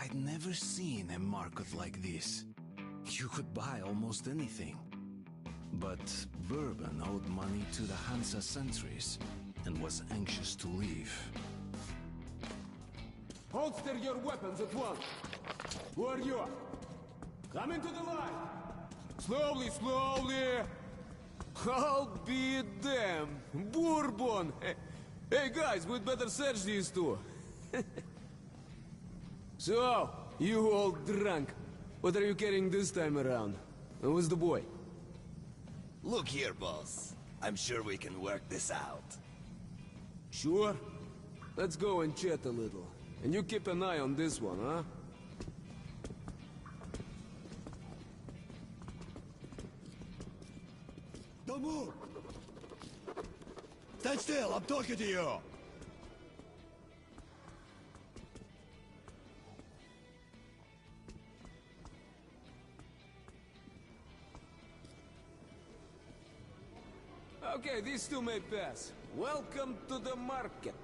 I'd never seen a market like this. You could buy almost anything. But Bourbon owed money to the Hansa sentries and was anxious to leave. Holster your weapons at once! Who are you? Come into the light! Slowly, slowly! I'll be damned! Bourbon! Hey guys, we'd better search these two. So, you all drunk. What are you carrying this time around? And who's the boy? Look here, boss. I'm sure we can work this out. Sure? Let's go and chat a little. And you keep an eye on this one, huh? Don't move! Stand still, I'm talking to you! Okay, these two may pass. Welcome to the market.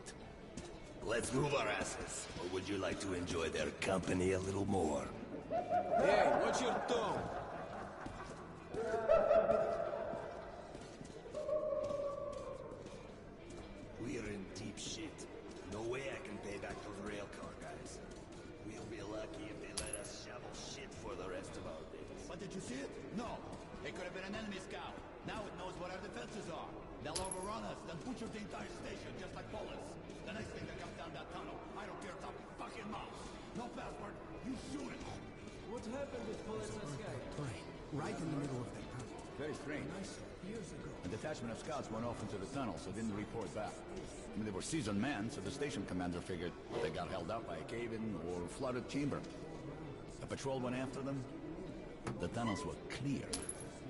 Let's move our asses. Or would you like to enjoy their company a little more? Hey, watch your tone. We're in deep shit. No way I can pay back those railcar guys. We'll be lucky if they let us shovel shit for the rest of our days. But did you see it? No. It could have been an enemy scout. Now it knows what our defenses are. They'll overrun us, then butcher the entire station just like bullets. The next thing that comes down that tunnel, I don't care top fucking mouth. No password, you shoot it. What happened with Politkovskaya? Right in the middle of the tunnel. Very strange. Years ago. A detachment of scouts went off into the tunnel, so didn't report back. I mean, they were seasoned men, so the station commander figured they got held up by a cave-in or flooded chamber. A patrol went after them. The tunnels were clear.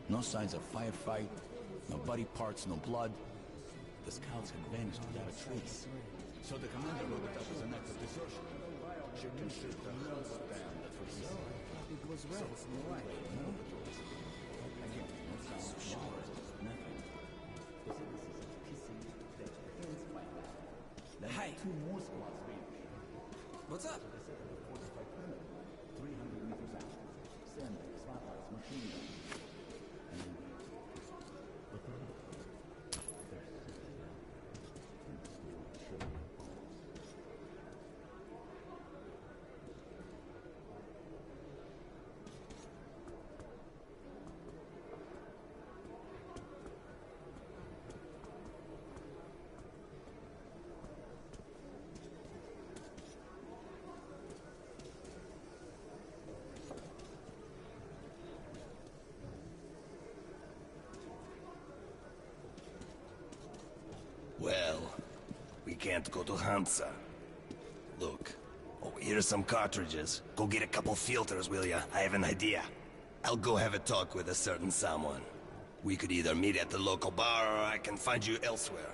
No signs of firefight, no body parts, no blood. The scouts had vanished without a trace. So the commander wrote it up as an act of desertion. Chicken shit, the hell stand, that's what he said. It was right. Right. Again, no sound, no words, nothing. Hi. Two more squads being What's up? 300 meters out. Sandbags, spotlights, machine guns. Well, we can't go to Hansa. Look. Oh, here's some cartridges. Go get a couple filters, will ya? I have an idea. I'll go have a talk with a certain someone. We could either meet at the local bar, or I can find you elsewhere.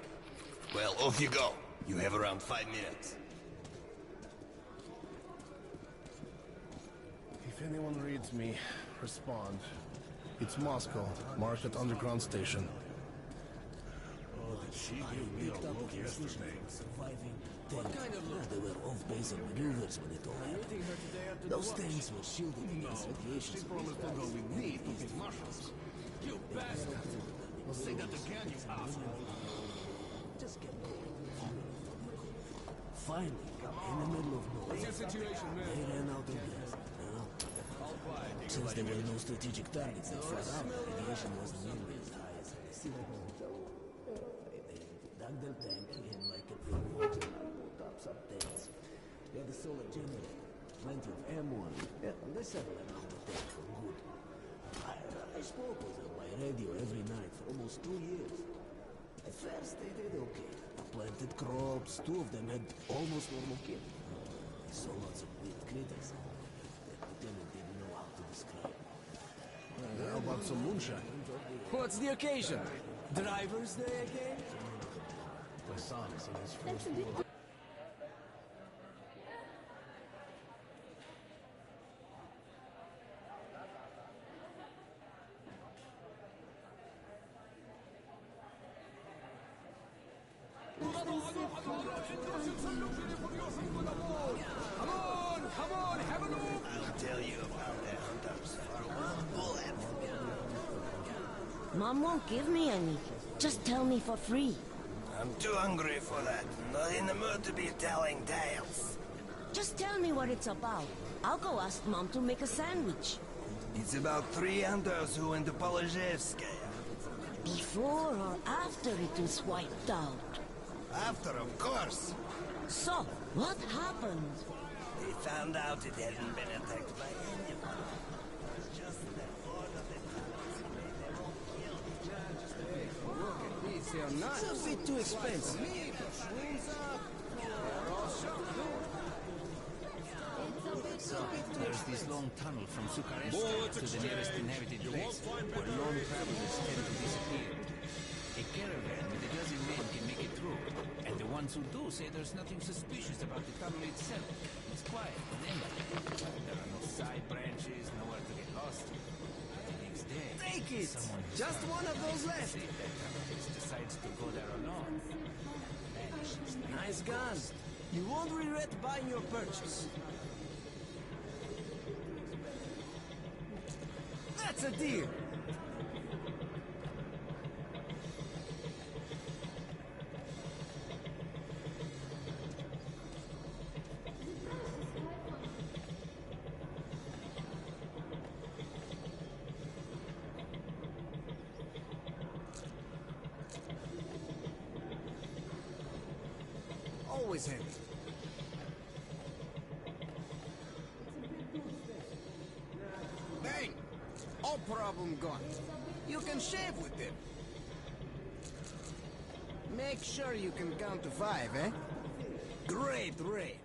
Well, off you go. You have around 5 minutes. If anyone reads me, respond. It's Moscow, Market Underground Station. She gave me a look yesterday. What kind of look? They were off-base on maneuvers when it all happened. Those tanks were shielded against radiation. She promised to go with me to pick mushrooms. You bastard! I'll say that again, you asshole. Just get going. Finally, in the middle of nowhere. What's your situation, man? They ran out of gas. Since there were no strategic targets that far out, radiation wasn't nearly as high as they see. Dug their tank in like a big water top some tanks. They had a solar generator, plenty of ammo, and they settled around the tank for good. I spoke with them by radio every night for almost 2 years. At first, they did okay. Planted crops, 2 of them had almost normal kids. They saw lots of weird critters. The lieutenant didn't know how to describe. How about some moonshine? What's the occasion? Driver's Day again? My son is in his first world. Come on, have a look! Mom won't give me any. Just tell me for free. I'm too hungry for that. Not in the mood to be telling tales. Just tell me what it's about. I'll go ask Mom to make a sandwich. It's about 3 hunters who went to Polozhevskaya. Before or after it was wiped out? After, of course. So, what happened? They found out it hadn't been attacked by anyone. Just that one of the tunnels made them all killed. It's a bit too expensive. There's this long tunnel from Sukharevskaya to the nearest inhabited place, where lone travelers tend to disappear. A caravan with a dozen men can make it through, and the ones who do say there's nothing suspicious about the tunnel itself. It's quiet and empty. There are no side branches, nowhere to get lost. The next day, Take it! someone who Just started one of those to left. save that travelers decides to go there alone. Vanishes. Nice gun. You won't regret buying your purchase. That's a deal. Always handy. Bang! All problem gone. You can shave with them. Make sure you can count to 5, eh? Great rate.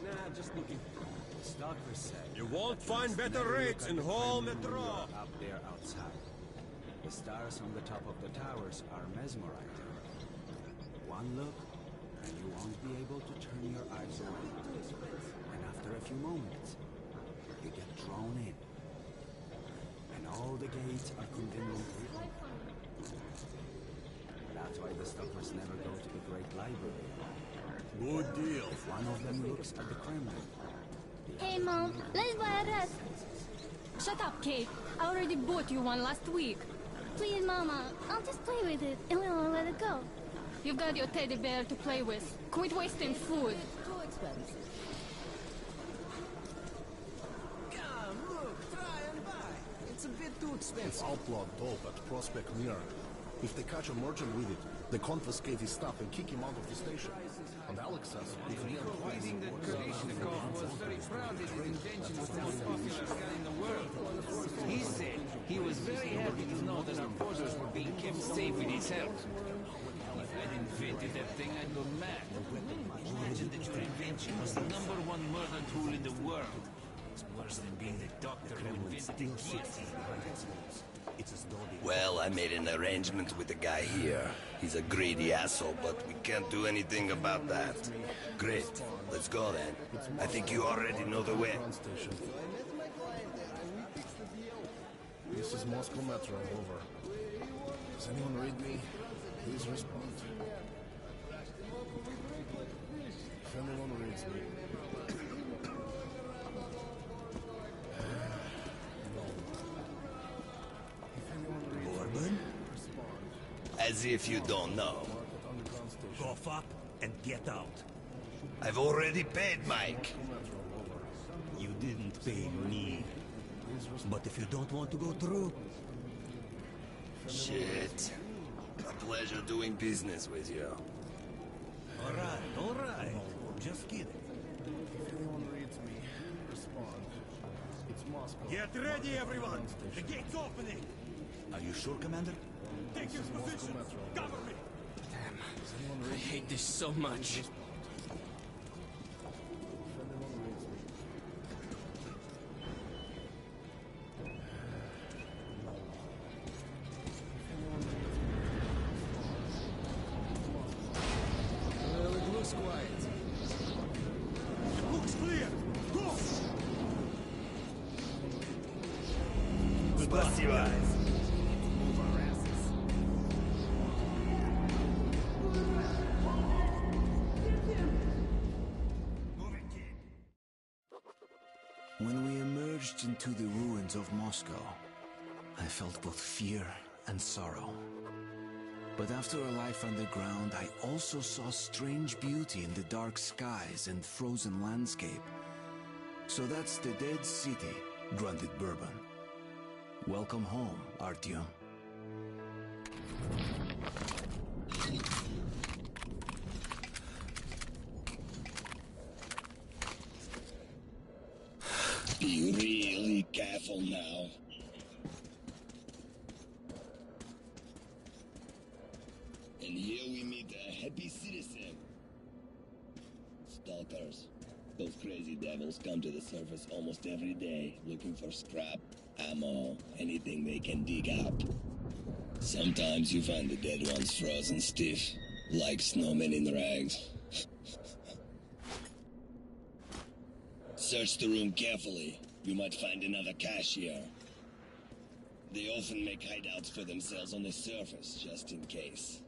Nah, just looking. Stalker said. You won't find better rates in whole metro. Up there outside. The stars on the top of the towers are mesmerizing. One look, and you won't be able to turn your eyes away. And after a few moments, you get drawn in. And all the gates are conveniently open. That's why the stalkers never go to the Great Library. Good deal. If one of them looks at the Kremlin, Hey, Mom, let's buy a rest. Shut up, Kate. I already bought you one last week. Please, Mama, I'll just play with it and then I'll let it go. You've got your teddy bear to play with. Quit wasting food. Too expensive. Come, look, try and buy. It's a bit too It's expensive. outlawed dope at Prospect Mirror. If they catch a merchant with it, they confiscate his stuff and kick him out of the station. And Alex says if he and Reading that Kalishnikov was very proud that his invention was the most popular gun in the world. He said he was very happy to know that our borders were being kept safe with his help. If I'd invented that thing, I'd go mad. Imagine that your invention was the #1 murder tool in the world. It's worse than being the doctor who invented the guillotine. Well, I made an arrangement with the guy here. He's a greedy asshole, but we can't do anything about that. Great. Let's go then. I think you already know the way. station. This is Moscow Metro, over. Does anyone read me? Please respond. If anyone reads me... Bourbon? As if you don't know. Cough up and get out. I've already paid Mike. You didn't pay me. But if you don't want to go through, Shit. A pleasure doing business with you. all right. Just kidding. If anyone reads me, respond. It's Moscow. Get ready, everyone. The gate's opening. Are you sure, Commander? Take your position. Cover me. I hate this so much. Well, it looks quiet. It looks clear. Go. Спасибо. you guys. Move our asses. When we emerged into the ruins of Moscow, I felt both fear and sorrow. But after a life underground, I also saw strange beauty in the dark skies and frozen landscape. So that's the Dead City, grunted Bourbon. Welcome home, Artyom. Be really careful now. And here we meet a happy citizen. Stalkers. Those crazy devils come to the surface almost every day, looking for scrap, ammo, anything they can dig up. Sometimes you find the dead ones frozen stiff, like snowmen in rags. Search the room carefully. You might find another cache here. They often make hideouts for themselves on the surface, just in case.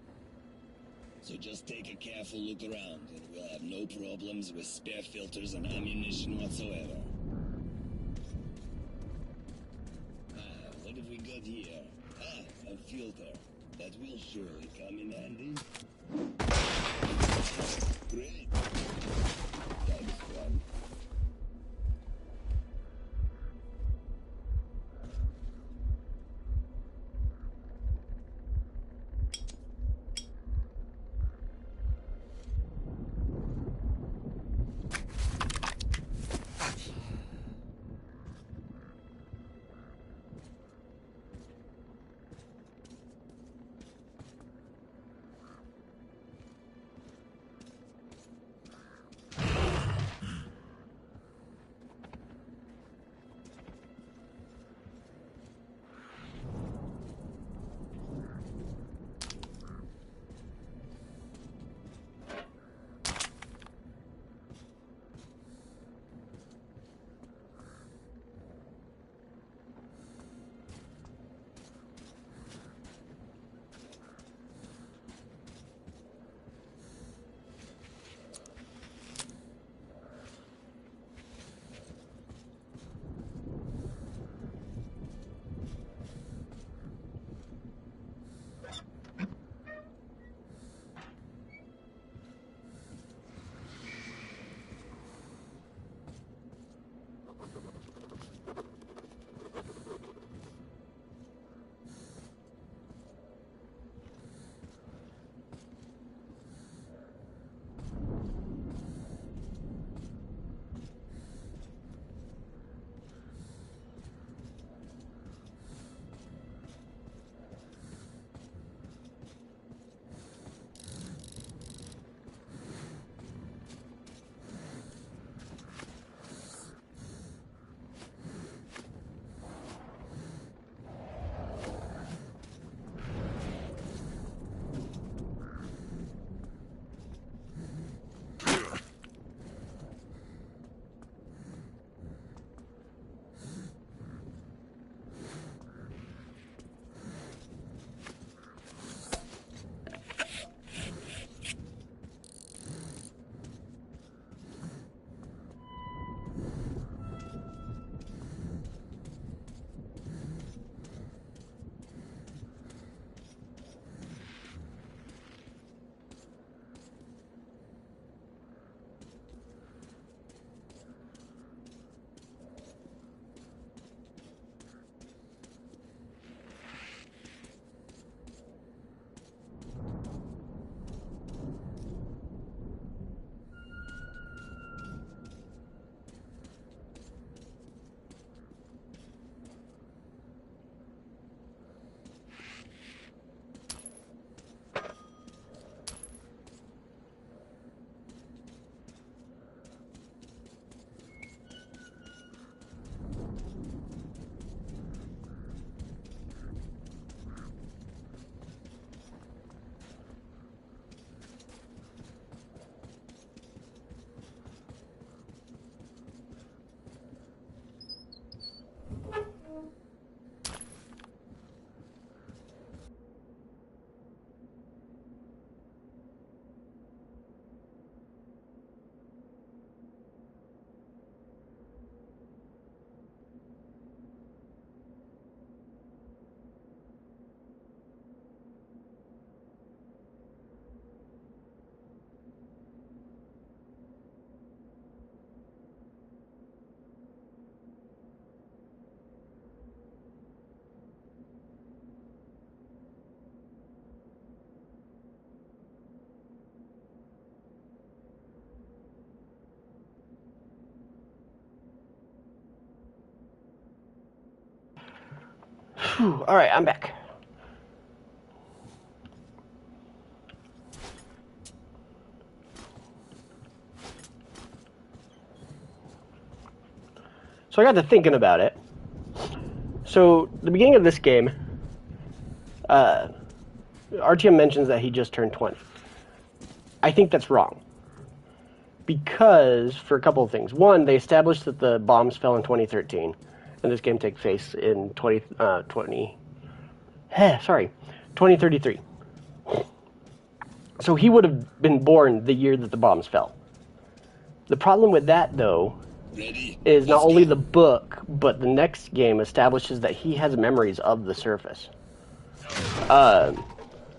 So just take a careful look around, and we'll have no problems with spare filters and ammunition whatsoever. What have we got here? A filter. That will surely come in handy. Great. Thanks, friend. Alright, I'm back. So I got to thinking about it. So, the beginning of this game, RTM mentions that he just turned 20. I think that's wrong. Because, for a couple of things. One, they established that the bombs fell in 2013, and this game takes place in 2033. So he would have been born the year that the bombs fell. The problem with that, though, is not only the book, but the next game establishes that he has memories of the surface.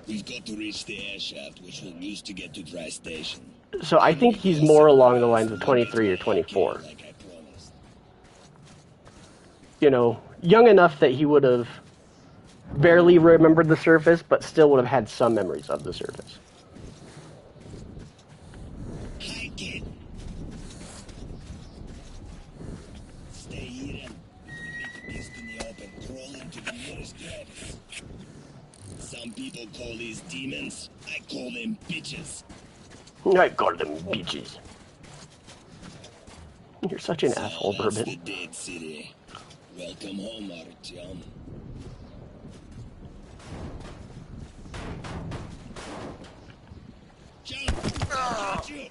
We've got to reach the air shaft, which we'll use to get to Dry Station. So I think he's more along the lines of 23 or 24. You know, young enough that he would have barely remembered the surface, but still would have had some memories of the surface. Some people call these demons. I call them bitches. I call them bitches. You're such an asshole, Bourbon. The dead city. Welcome home, Artyom. Jump! Got you!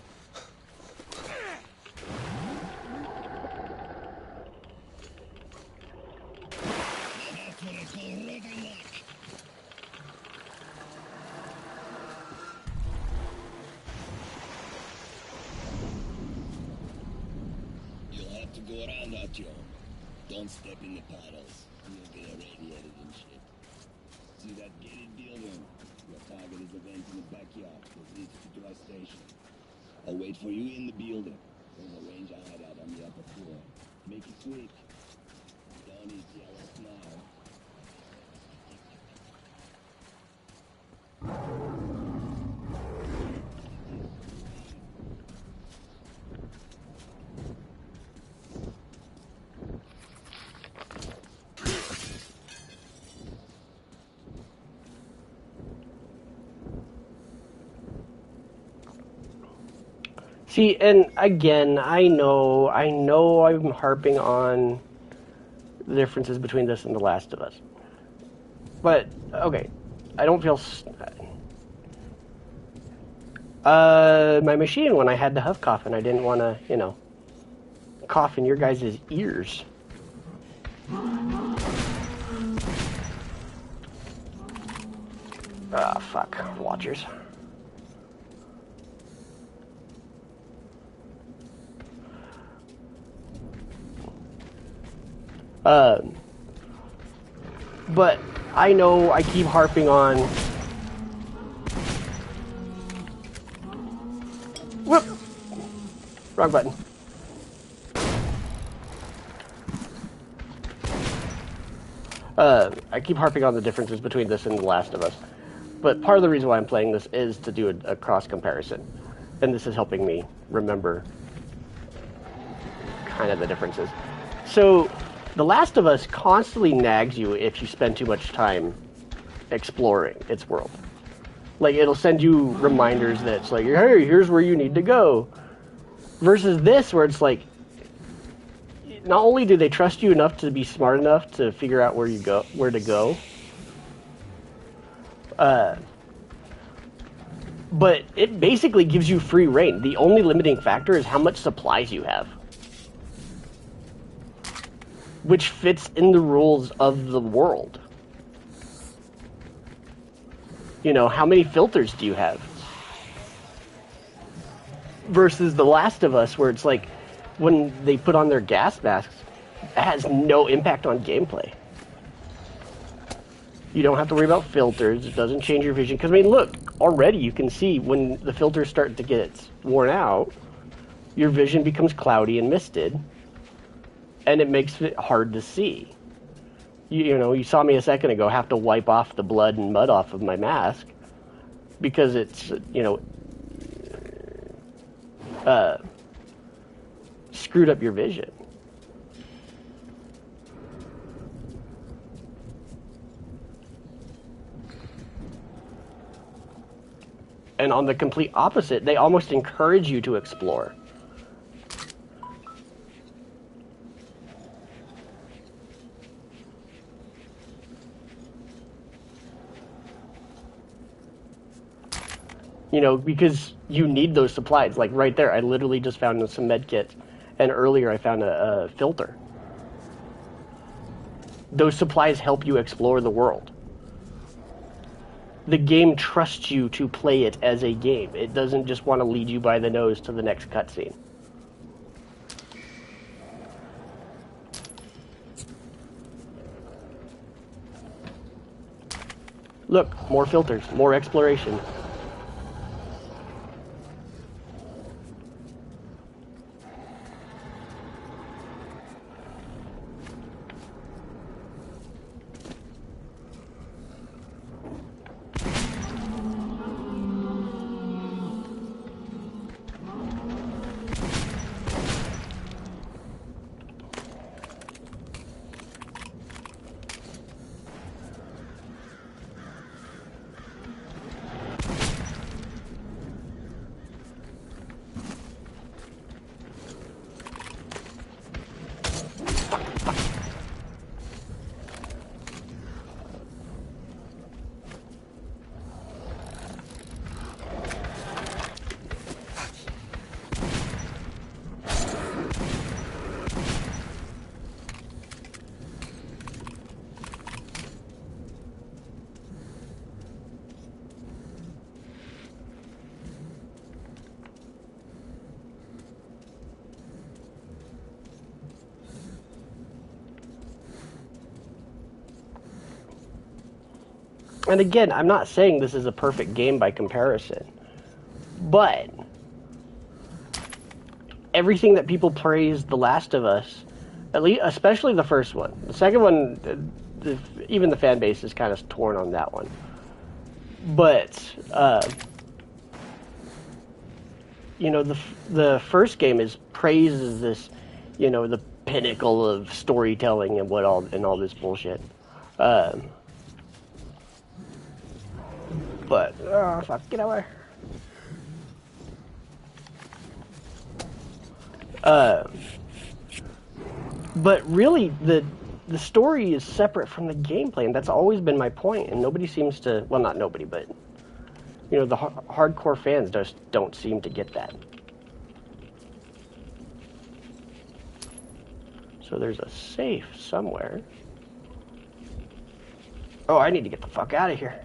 That's what I call rotten luck. Go around, Artyom. Don't step in the puddles. You'll get irradiated and shit. See that gated building? Your target is a vent in the backyard that leads to Dry Station. I'll wait for you in the building. There's a range hideout on the upper floor. Make it quick. Don't eat yellow now. See, and again, I know I'm harping on the differences between this and The Last of Us. But, okay, I don't feel... my machine, when I had the huff cough and I didn't want to, you know, cough in your guys' ears. Ah, fuck. Watchers. But I know I keep harping on... Whoop! Wrong button. I keep harping on the differences between this and The Last of Us. But part of the reason why I'm playing this is to do a cross comparison. And this is helping me remember kind of the differences. So, The Last of Us constantly nags you if you spend too much time exploring its world. Like, it'll send you reminders that it's like, hey, here's where you need to go. Versus this, where it's like, not only do they trust you enough to be smart enough to figure out where to go, but it basically gives you free reign. The only limiting factor is how much supplies you have, which fits in the rules of the world. You know, how many filters do you have? Versus The Last of Us, where it's like, when they put on their gas masks, it has no impact on gameplay. You don't have to worry about filters. It doesn't change your vision. Because, I mean, look, already you can see when the filters start to get worn out, your vision becomes cloudy and misted, and it makes it hard to see. You know, you saw me a second ago have to wipe off the blood and mud off of my mask because it's, you know, screwed up your vision. And on the complete opposite, they almost encourage you to explore. You know, because you need those supplies. Like right there, I literally just found some med kits, and earlier I found a filter. Those supplies help you explore the world. The game trusts you to play it as a game. It doesn't just want to lead you by the nose to the next cutscene. Look, more filters, more exploration. And again, I'm not saying this is a perfect game by comparison, but everything that people praise The Last of Us, at least, especially the first one. The second one, even the fan base is kind of torn on that one. But you know, the first game is praised as this, you know, the pinnacle of storytelling and all this bullshit. But, fuck, get away. But really, the story is separate from the gameplay, and that's always been my point, and nobody seems to, well, not nobody, but, you know, the hardcore fans just don't seem to get that. So there's a safe somewhere. Oh, I need to get the fuck out of here.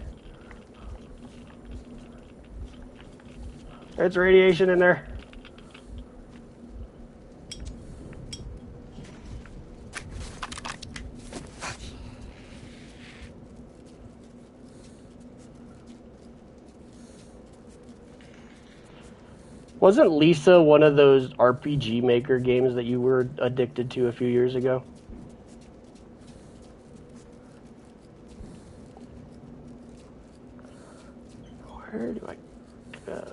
There's radiation in there. Wasn't Lisa one of those RPG Maker games that you were addicted to a few years ago? Where do I go?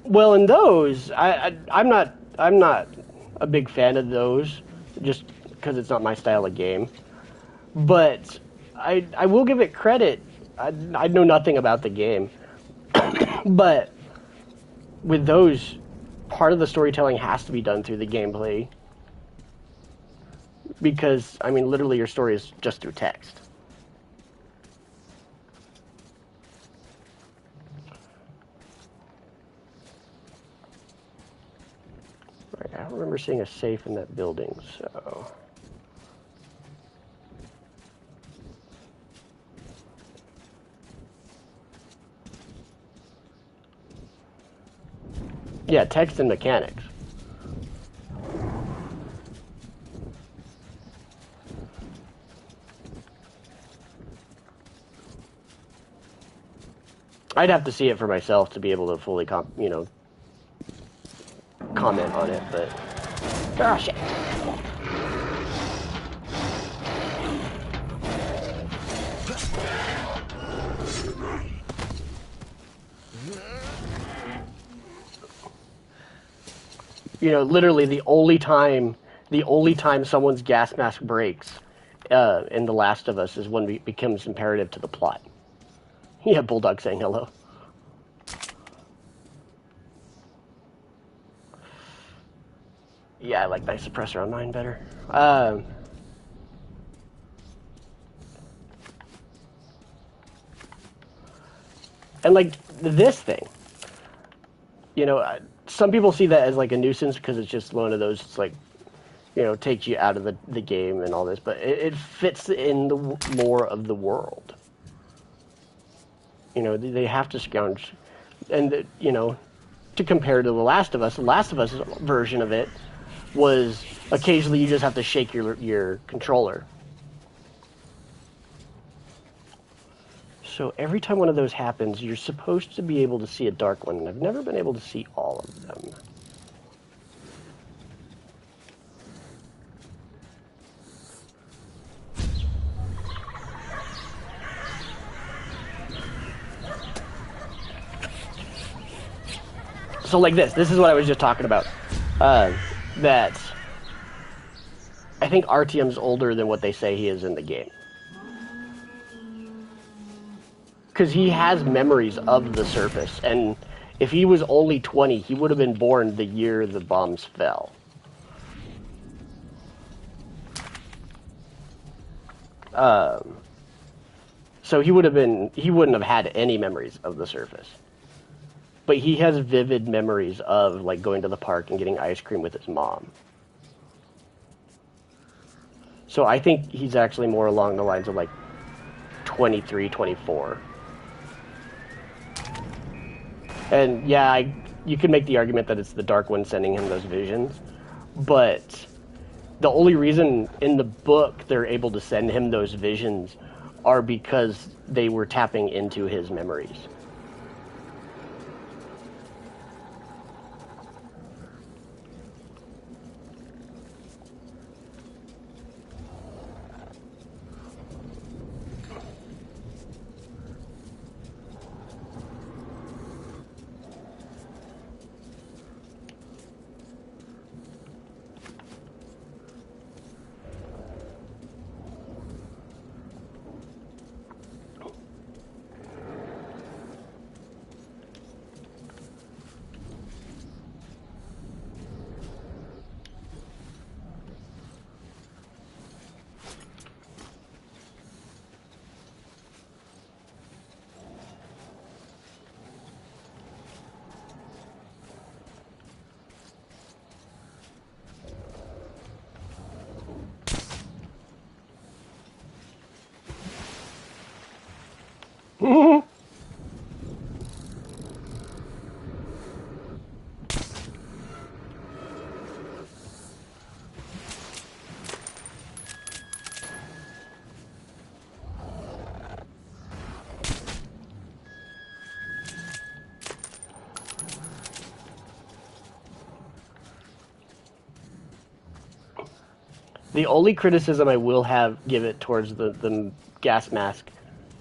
Well, in those, I'm not a big fan of those, just because it's not my style of game. But I will give it credit. I know nothing about the game, but with those, part of the storytelling has to be done through the gameplay. Because, I mean, literally your story is just through text. Right, I don't remember seeing a safe in that building, so... Yeah, text and mechanics. I'd have to see it for myself to be able to fully, comment on it, but... Oh, shit. You know, literally the only time someone's gas mask breaks in The Last of Us is when it becomes imperative to the plot. Yeah, Bulldog saying hello. Yeah, I like Night Suppressor on mine better. And like this thing, you know, some people see that as like a nuisance because it's just one of those, it's like, you know, takes you out of the game and all this, but it fits in the lore of the world. You know, they have to scrounge, and you know, to compare to The Last of Us version of it was occasionally you just have to shake your controller. So every time one of those happens, you're supposed to be able to see a dark one, and I've never been able to see all of them. So like this is what I was just talking about. That I think Artyom's older than what they say he is in the game. Because he has memories of the surface, and if he was only 20, he would have been born the year the bombs fell. So he wouldn't have had any memories of the surface. But he has vivid memories of like going to the park and getting ice cream with his mom. So I think he's actually more along the lines of like 23, 24. And yeah, you could make the argument that it's the Dark One sending him those visions, but the only reason in the book they're able to send him those visions are because they were tapping into his memories. The only criticism I will give it towards the gas mask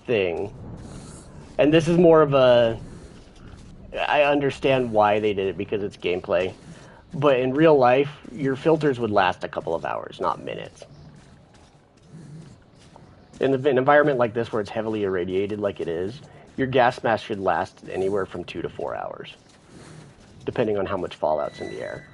thing, and this is more of a, I understand why they did it because it's gameplay, but in real life, your filters would last a couple of hours, not minutes. In an environment like this where it's heavily irradiated like it is, your gas mask should last anywhere from 2 to 4 hours, depending on how much fallout's in the air.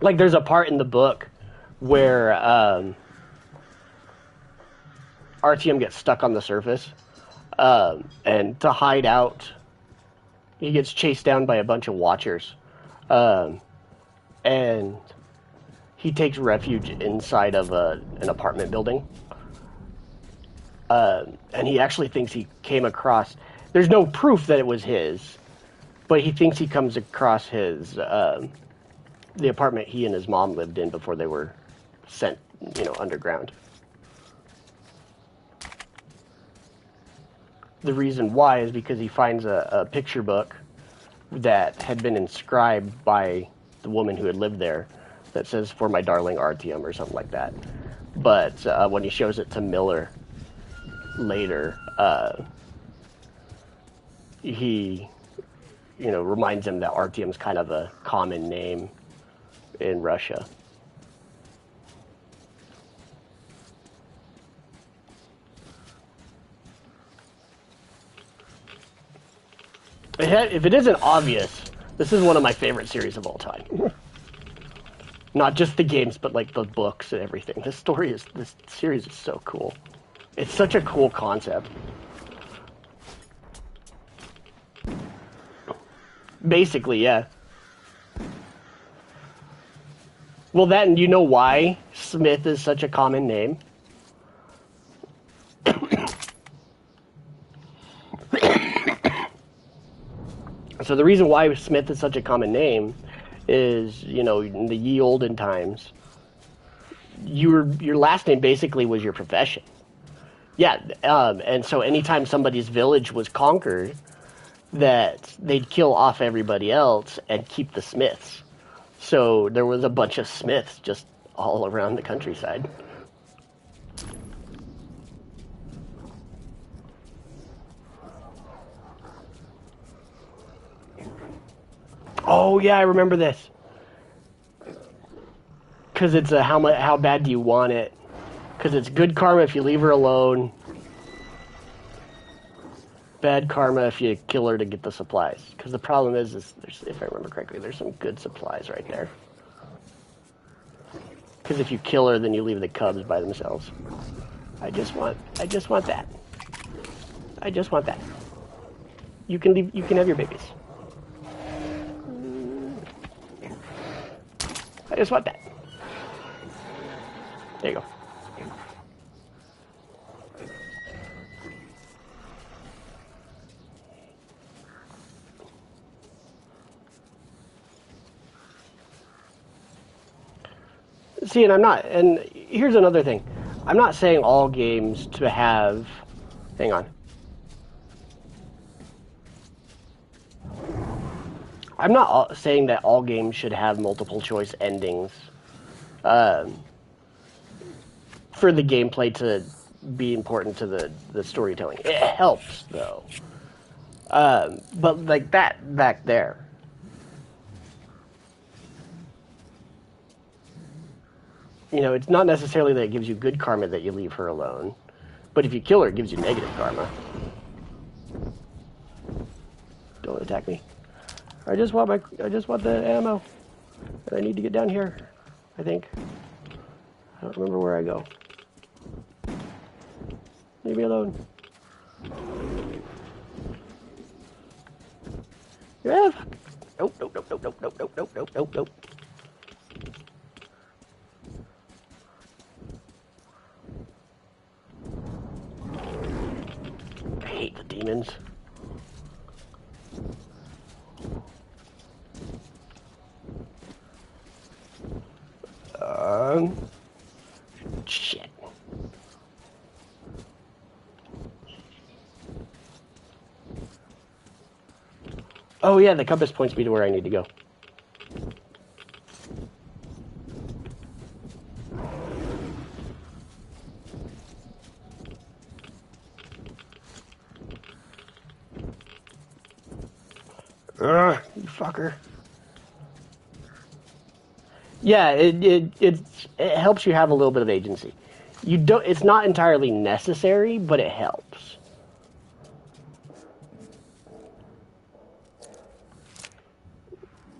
Like, there's a part in the book where Artyom gets stuck on the surface, and to hide out, he gets chased down by a bunch of watchers. And he takes refuge inside of an apartment building. And he actually thinks he came across... There's no proof that it was his, but he thinks he comes across his... the apartment he and his mom lived in before they were sent, underground. The reason why is because he finds a picture book that had been inscribed by the woman who had lived there that says, "For my darling Artyom," or something like that. But when he shows it to Miller later, he, reminds him that Artyom's kind of a common name in Russia. If it isn't obvious, this is one of my favorite series of all time. Not just the games, but like the books and everything. This series is so cool. It's such a cool concept. Basically, yeah. Well, and you know why Smith is such a common name? So the reason why Smith is such a common name is, in the ye olden times, your last name basically was your profession. Yeah, and so anytime somebody's village was conquered, that they'd kill off everybody else and keep the Smiths. So there was a bunch of Smiths just all around the countryside. Oh yeah, I remember this. Because it's a how bad do you want it? Because it's good karma if you leave her alone. Bad karma if you kill her to get the supplies. Because the problem is there's, if I remember correctly, there's some good supplies right there. Because if you kill her, then you leave the cubs by themselves. I just want that. I just want that. You can have your babies. I just want that. There you go. See, and here's another thing. I'm not saying all games to have, hang on. I'm not saying that all games should have multiple choice endings for the gameplay to be important to the storytelling. It helps, though. But like that back there. It's not necessarily that it gives you good karma that you leave her alone, but if you kill her, it gives you negative karma. Don't attack me. I just want the ammo. I need to get down here, I think. I don't remember where I go. Leave me alone. Yeah. Nope. I hate the demons. Shit. Oh yeah, the compass points me to where I need to go. You fucker. Yeah, it helps you have a little bit of agency. It's not entirely necessary, but it helps.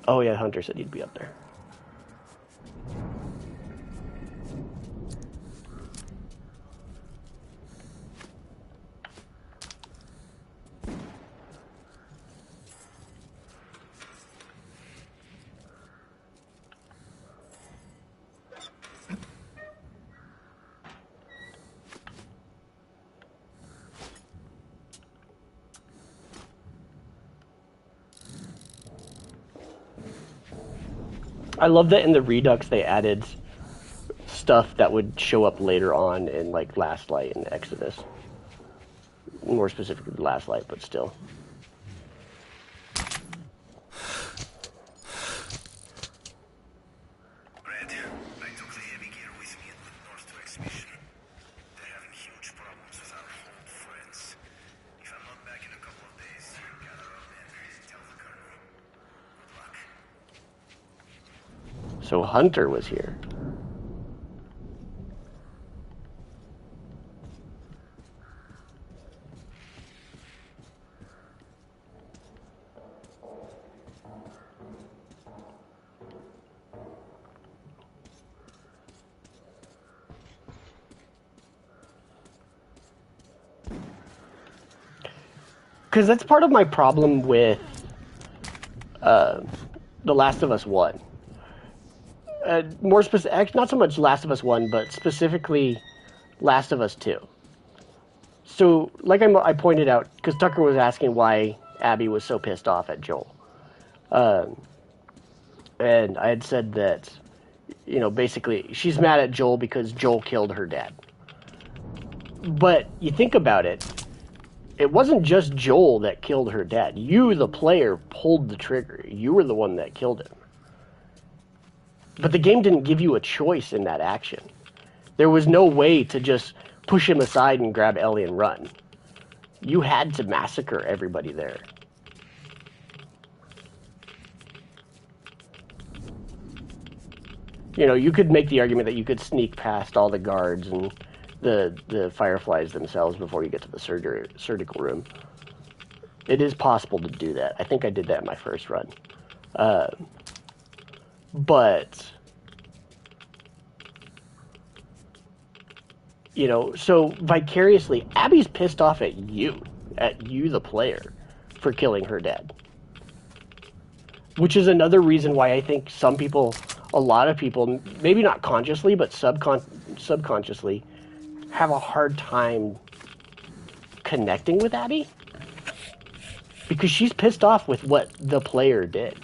Oh yeah, Hunter said he'd be up there. I love that in the Redux they added stuff that would show up later on in like Last Light and Exodus. More specifically Last Light, but still. Red, I took the heavy gear with me and went north to Exhibition. They're having huge problems with our old friends. If I'm not back in a couple of days, gather up and tell the colonel. Good luck. So Hunter was here. Because that's part of my problem with The Last of Us 1. More specific, not so much Last of Us 1, but specifically Last of Us 2. So, like I pointed out, because Tucker was asking why Abby was so pissed off at Joel. And I had said that, you know, basically, she's mad at Joel because Joel killed her dad. But you think about it, it wasn't just Joel that killed her dad. You, the player, pulled the trigger. You were the one that killed him. But the game didn't give you a choice in that action. There was no way to just push him aside and grab Ellie and run. You had to massacre everybody there. You know, you could make the argument that you could sneak past all the guards and the Fireflies themselves before you get to the surgical room. It is possible to do that. I think I did that in my first run. But, you know, so vicariously, Abby's pissed off at you the player, for killing her dad. Which is another reason why I think some people, a lot of people, maybe not consciously, but subconsciously, have a hard time connecting with Abby. Because she's pissed off with what the player did.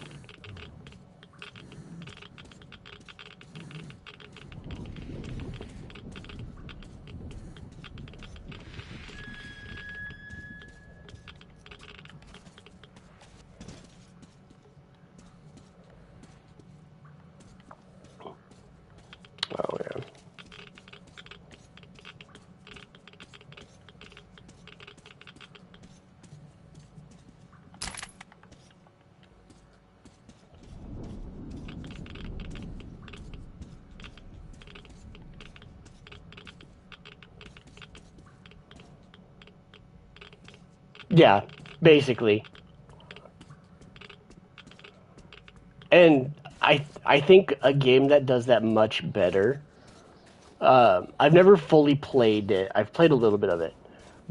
Oh, yeah. Yeah, basically. And I think a game that does that much better, I've never fully played it. I've played a little bit of it,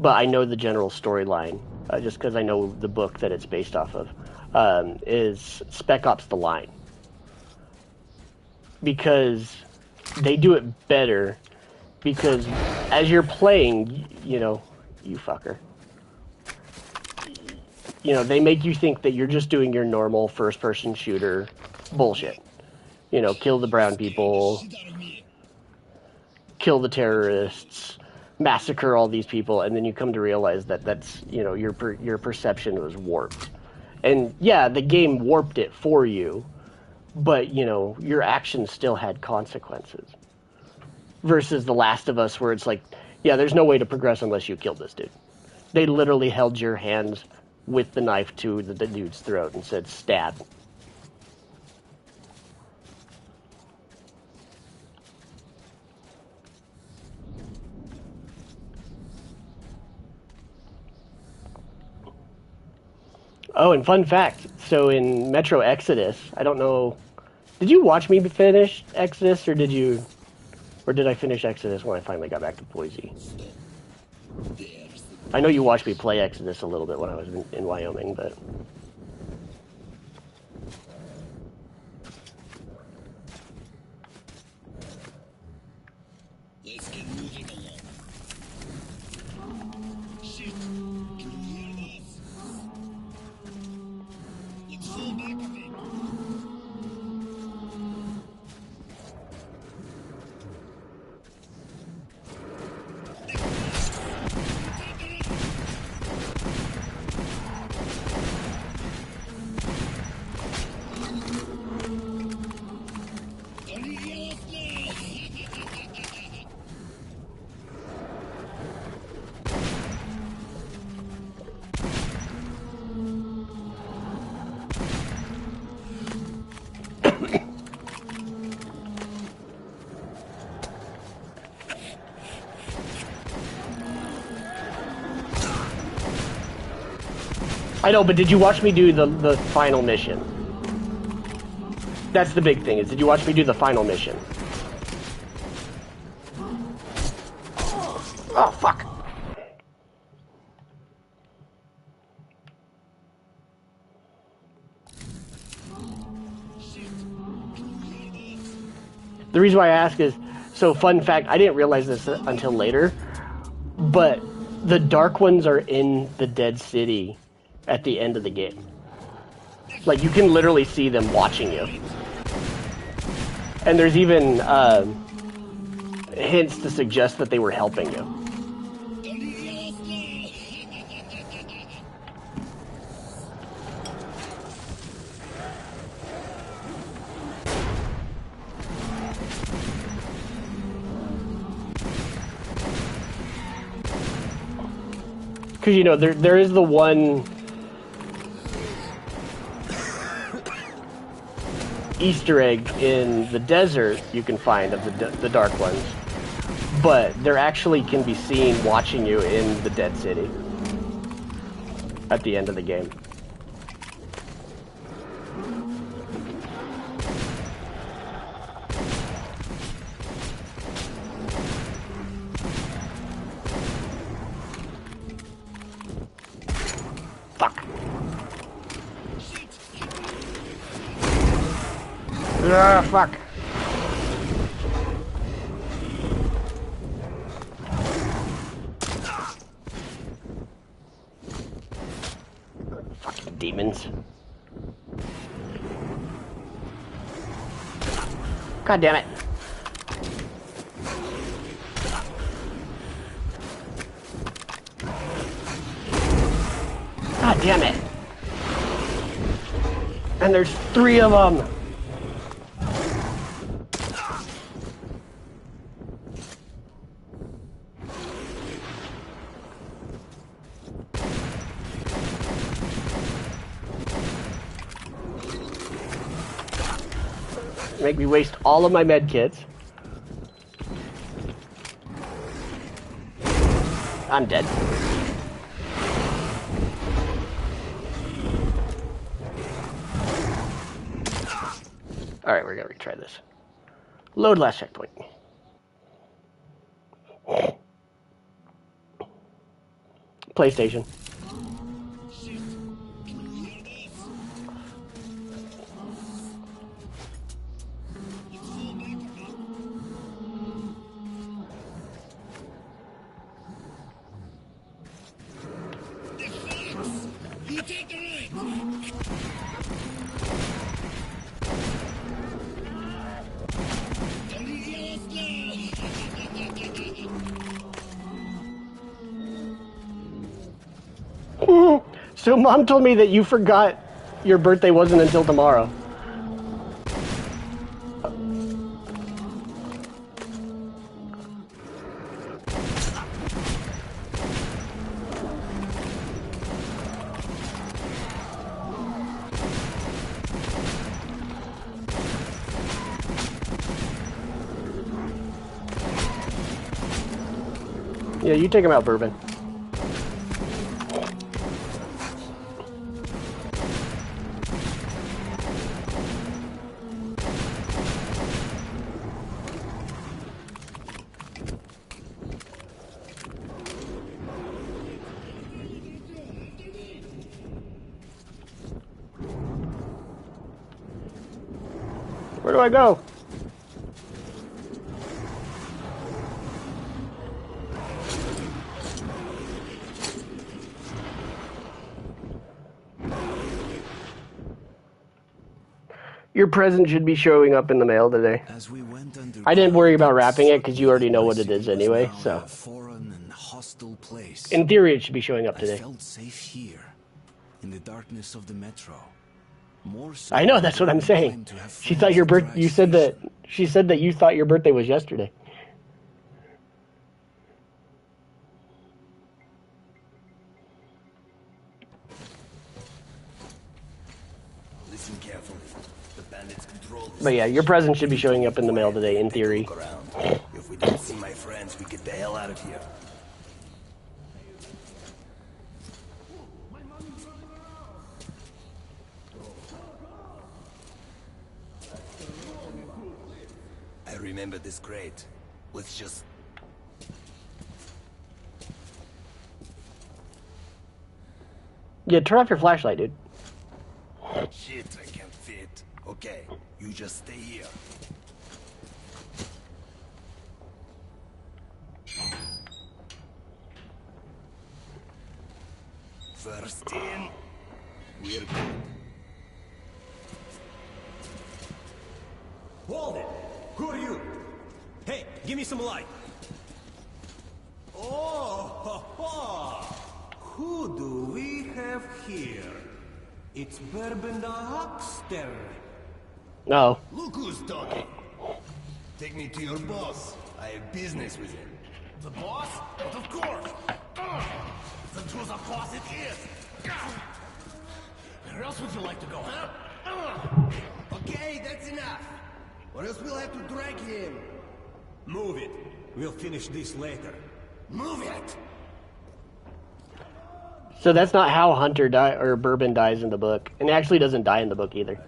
but I know the general storyline, just because I know the book that it's based off of, is Spec Ops: The Line. Because they do it better, because as you're playing, you know, you fucker. You know, they make you think that you're just doing your normal first-person shooter bullshit. You know, kill the brown people, kill the terrorists, massacre all these people, and then you come to realize that that's, you know, your perception was warped. And yeah, the game warped it for you, but, you know, your actions still had consequences. Versus The Last of Us, where it's like, yeah, there's no way to progress unless you kill this dude. They literally held your hands with the knife to the dude's throat and said, stab. Oh, and fun fact, so in Metro Exodus, I don't know, did you watch me finish Exodus, or did I finish Exodus when I finally got back to Boise? I know you watched me play Exodus a little bit when I was in Wyoming, but... Let's get moving along. Shit, can you hear this? Let's fall back a bit. I know, but did you watch me do the final mission? That's the big thing, is did you watch me do the final mission? Oh, fuck. The reason why I ask is, so fun fact, I didn't realize this until later, but the Dark Ones are in the Dead City at the end of the game. Like, you can literally see them watching you. And there's even hints to suggest that they were helping you. Because, you know, there is the one Easter egg in the desert you can find of the Dark Ones, but they're actually can be seen watching you in the Dead City at the end of the game. Fuck. Ah, fuck. Fucking demons. God damn it. God damn it. And there's 3 of them. Make me waste all of my med kits. I'm dead. Alright, we're gonna retry this. Load last checkpoint. PlayStation. So Mom told me that you forgot your birthday wasn't until tomorrow. Yeah, you take him out, Bourbon. Where do I go? Your present should be showing up in the mail today. I didn't worry about wrapping it because you already know what it is anyway, so. In theory, it should be showing up today. I felt safe here, in the darkness of the metro. More so I know, that's what I'm saying. She thought your birth. You said that. She said that you thought your birthday was yesterday. Listen carefully. The bandits control this. But yeah, your present should be showing up in the mail today, in theory. If we don't see my friends, we get the hell out of here. remember this crate. Let's just... Yeah, turn off your flashlight, dude. Shit, I can't fit. Okay, you just stay here. First in, we're good. Hold it! Who are you? Hey, give me some light. Oh, ha, ha. Who do we have here? It's Bourbon the Huckster. No. Look who's talking. Take me to your boss. I have business with him. The boss? But of course. Then to the boss it is. Where else would you like to go, huh? Okay, that's enough. Or else we'll have to drag him. Move it. We'll finish this later. Move it! So that's not how Hunter or Bourbon dies in the book. And he actually doesn't die in the book either.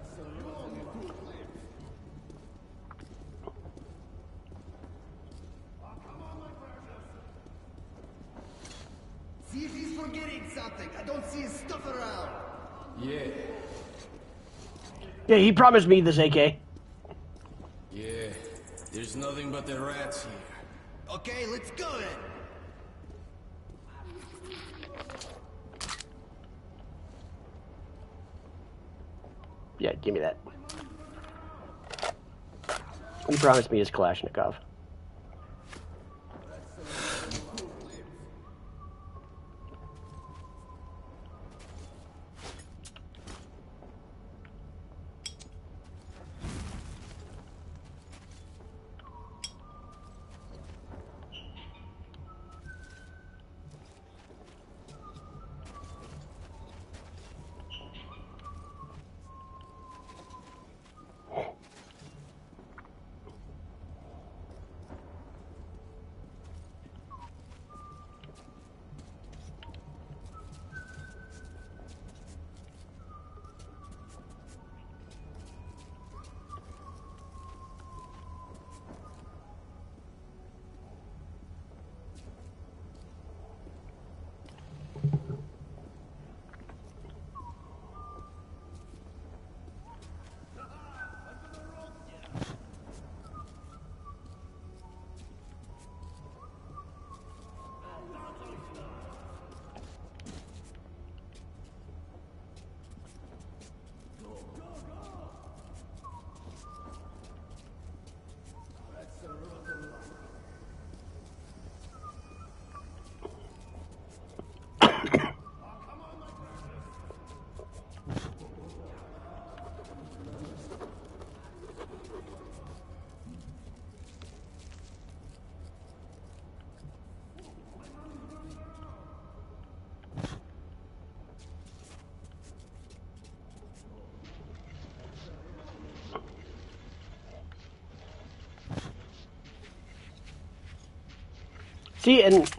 See if he's forgetting something. I don't see his stuff around. Yeah. Yeah, he promised me this AK. Yeah. There's nothing but the rats here. Okay, let's go then. Yeah, give me that. He promised me his Kalashnikov. See, and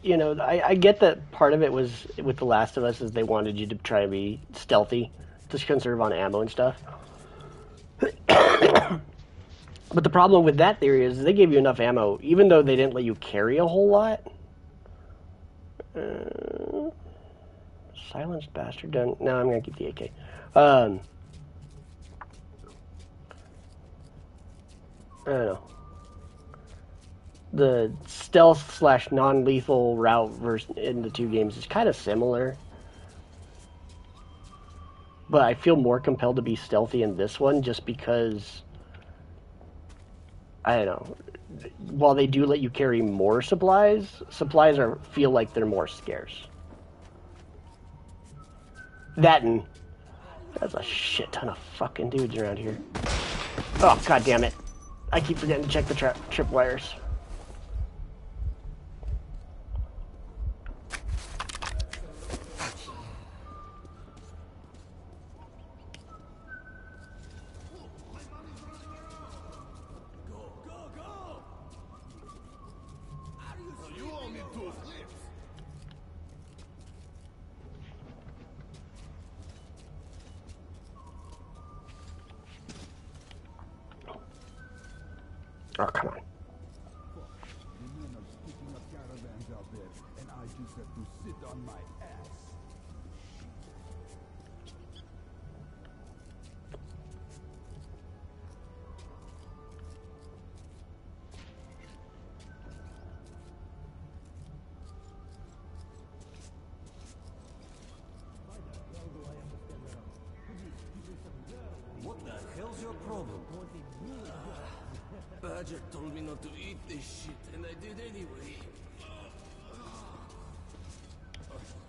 you know, I get that part of it was with The Last of Us is they wanted you to try and be stealthy to conserve on ammo and stuff. But the problem with that theory is they gave you enough ammo, even though they didn't let you carry a whole lot. Silenced bastard done. No, I'm gonna keep the AK. I don't know. The stealth / non-lethal route version in the two games is kind of similar. But I feel more compelled to be stealthy in this one just because, I don't know, while they do let you carry more supplies feel like they're more scarce. That and there's a shit ton of fucking dudes around here. Oh, god damn it. I keep forgetting to check the tripwires. Oh, come on. The men are picking up caravans out there, and I just have to sit on my ass. What the hell's your problem? Badger told me not to eat this shit, and I did anyway.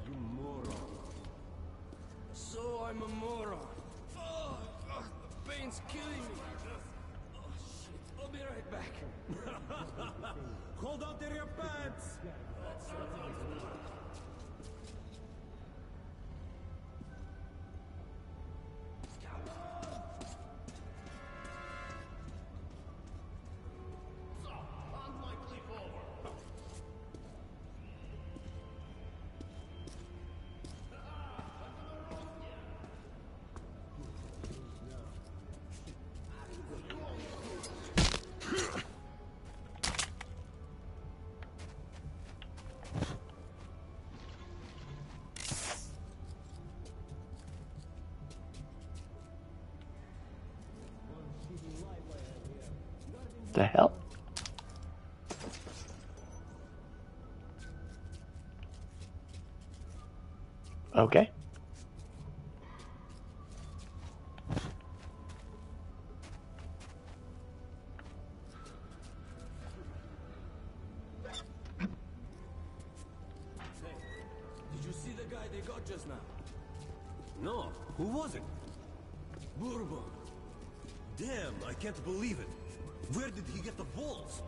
You moron. So I'm a moron. The pain's killing me. Oh, shit. I'll be right back. Hold on to your pants! The hell? Okay. Did you see the guy they got just now? No, who was it? Bourbon. Damn, I can't believe it. Where did he get the balls?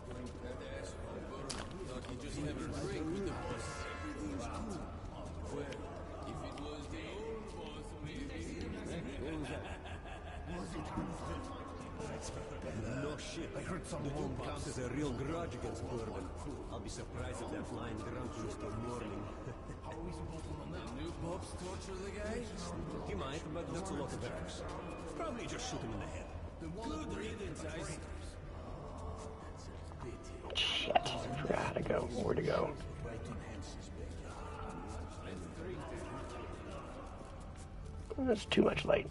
That asshole Bourbon thought he just had a drink with the boss. Everything's cool. Well, if it was the old boss, maybe. No shit. I heard some new pops has a real grudge against Bourbon. I'll be surprised if that flying drunk lives till morning. How are we supposed to know now? New pops torture the guy? He might, but that's a lot of effort. Probably just shoot him in the head. Good riddance, I see. Shit. I forgot how to go. Where to go. That's too much light.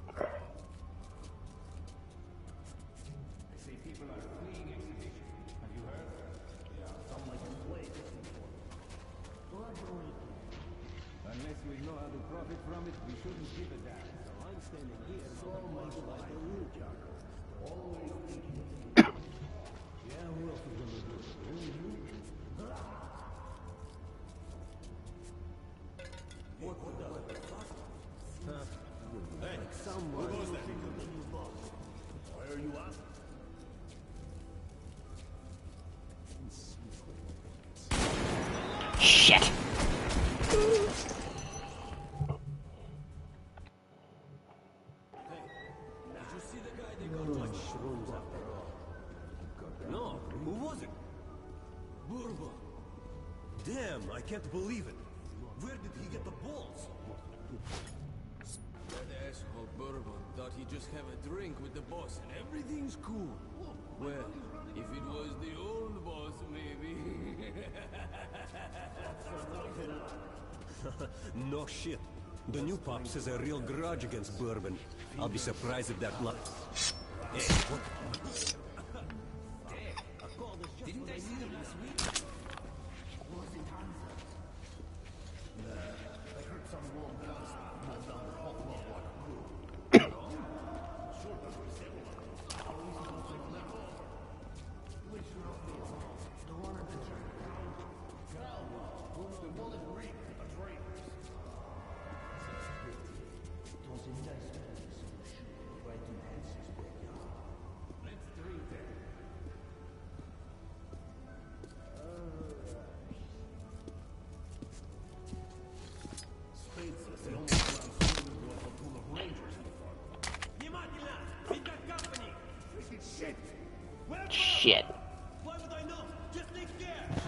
Unless we know how to profit from it, we shouldn't give a damn. So I'm standing here so much like a real jogger. Always thinking of you. Yeah, who else is gonna do it? Really you? What the fuck? Hey, Someone. who was that? Why are you asking? Shit. No, who was it? Bourbon. Damn, I can't believe it. Where did he get the balls? That asshole Bourbon thought he'd just have a drink with the boss and everything's cool. Well, if it was the old boss, maybe. No shit. The new pops has a real grudge against Bourbon. I'll be surprised if that luck. Hey, what? Didn't I see them last week? Shit. Why would I know? Just stay scared.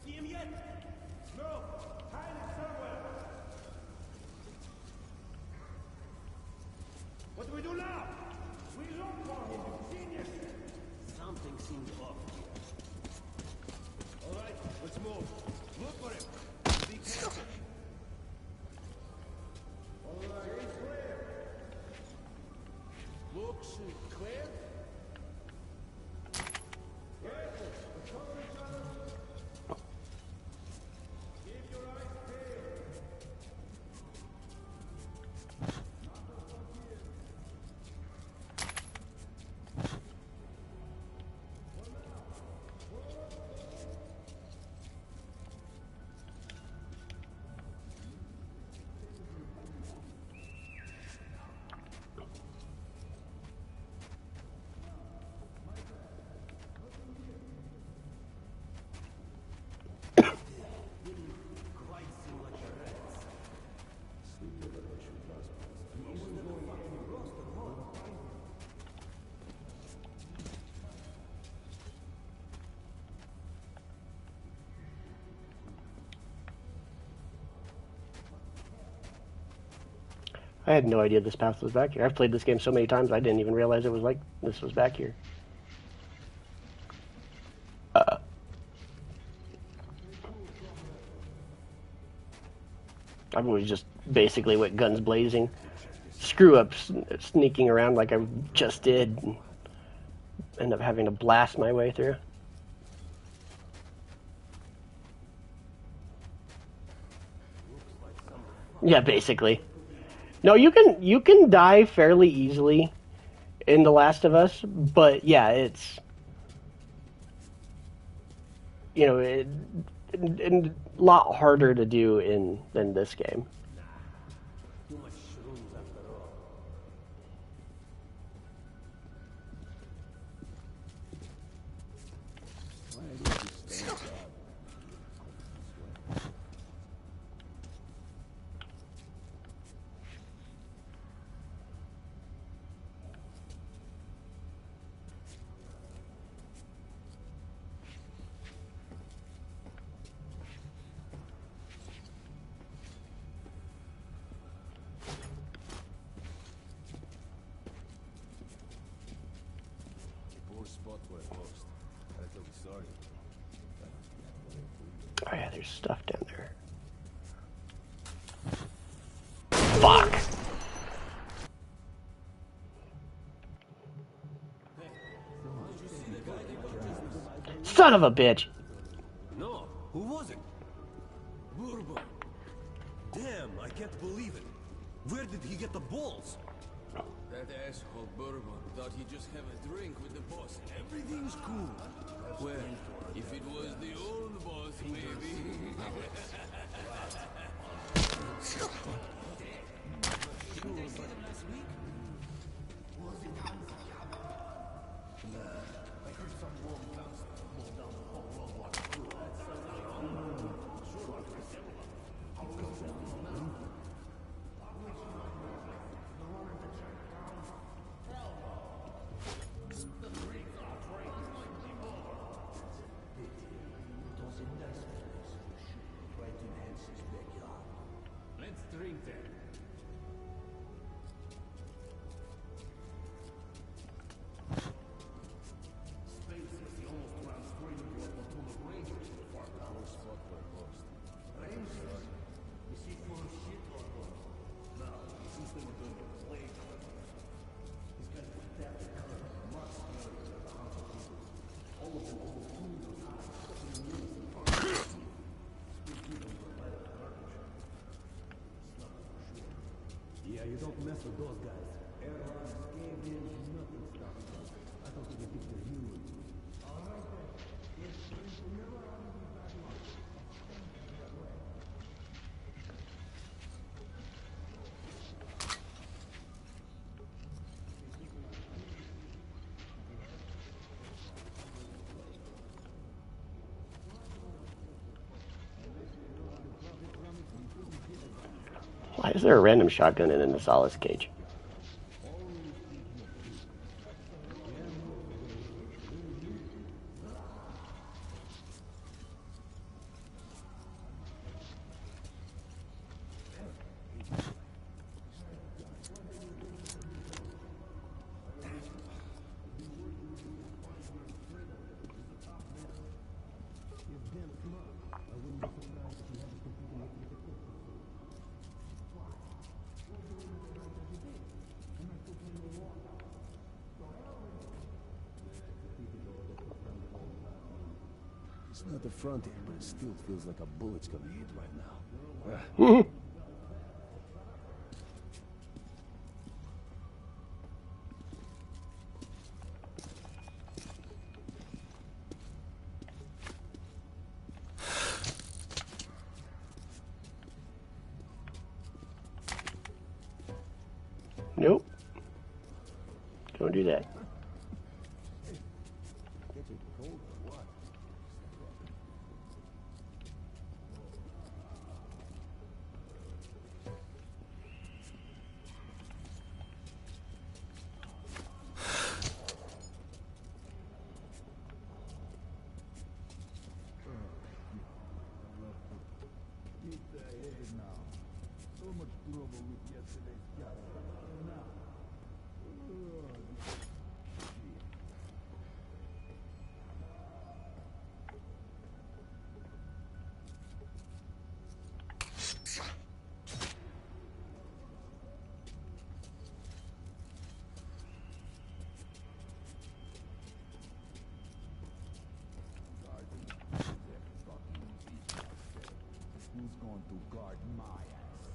See him yet? No. Hiding somewhere. What do we do now? We look I had no idea this path was back here. I've played this game so many times I didn't even realize it was like this was back here. I was just basically went guns blazing. Screw up sneaking around like I just did. And end up having to blast my way through. Yeah, basically. No, you can die fairly easily in The Last of Us, but yeah, it's a lot harder to do than this game. Oh yeah, there's stuff down there. Fuck! Son of a bitch! No, who was it? Bourbon. Damn, I can't believe it. Where did he get the balls? That asshole Bourbon thought he'd just have a drink with the boss and everything's cool. Well, if it was the old boss, maybe. Yeah, you don't mess with those guys. Airlines, caved in, nothing stops them. I don't even think they're human. Why is there a random shotgun in the Solace cage? It's not the front end, but it still feels like a bullet's gonna hit right now. Nope. Don't do that. So much blood. Who's going to guard my ass?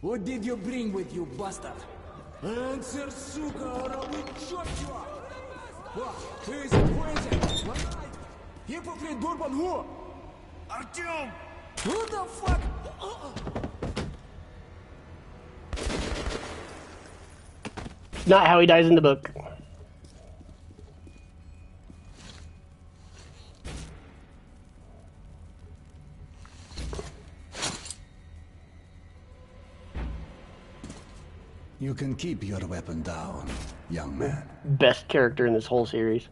What did you bring with you, bastard? Answer, suka, or I will chop you up! What? Who is it? Who is it? What? Hypocrite Bourbon who? Artyom! Who the fuck? Not how he dies in the book. You can keep your weapon down, young man. Best character in this whole series.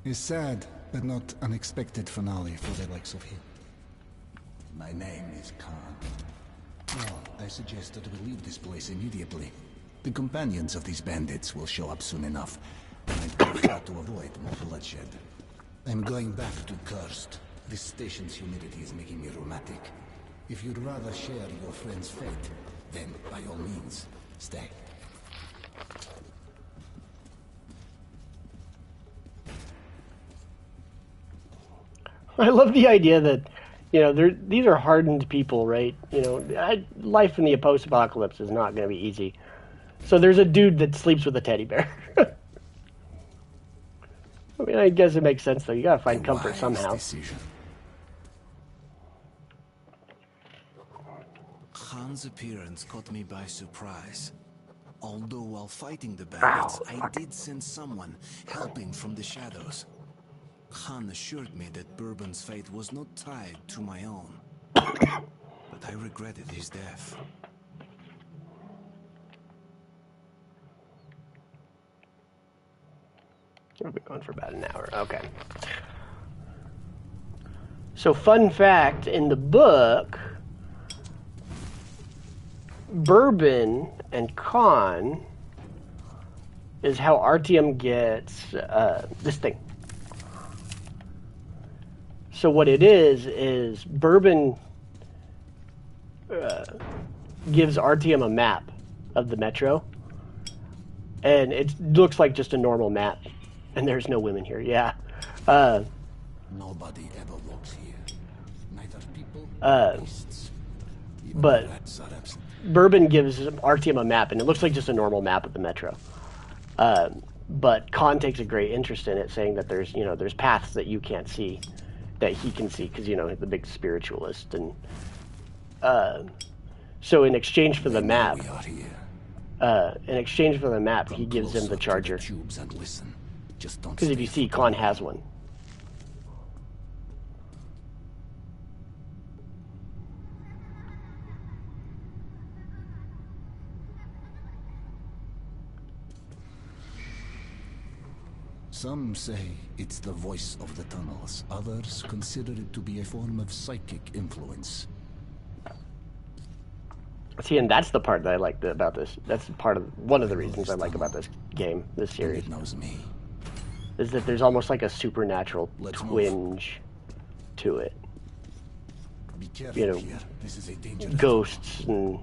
A sad, but not unexpected finale for the likes of him. My name is Khan. Well, I suggest that we leave this place immediately. The companions of these bandits will show up soon enough, and I prefer to avoid more bloodshed. I'm going back to Cursed. This station's humidity is making me rheumatic. If you'd rather share your friend's fate, then by all means, stay. I love the idea that, you know, these are hardened people, right? You know, life in the post-apocalypse is not going to be easy. So there's a dude that sleeps with a teddy bear. I mean, I guess it makes sense, though. You gotta find comfort somehow. Decision. Khan's appearance caught me by surprise. Although while fighting the bandits, I did sense someone helping from the shadows. Khan assured me that Bourbon's fate was not tied to my own. But I regretted his death. We'll be going for about an hour. Okay. So, fun fact, in the book, Bourbon and Khan is how Artyom gets this thing. So what it is Bourbon gives Artyom a map of the metro, and it looks like just a normal map. And there's no women here, yeah. Nobody ever walks here. Neither people nor beasts. But Bourbon gives Artyom a map, and it looks like just a normal map of the metro. But Khan takes a great interest in it, saying that there's, you know, there's paths that you can't see, that he can see, because, you know, he's the big spiritualist. And so in exchange for the map, he gives him the charger. Because if you see, Khan has one. Some say it's the voice of the tunnels. Others consider it to be a form of psychic influence. See, and that's the part that I like about this. That's one of the reasons I like about this game, this series. It knows me. Is that there's almost like a supernatural twinge to it. Be careful, you know, here. This is a dangerous ghosts and...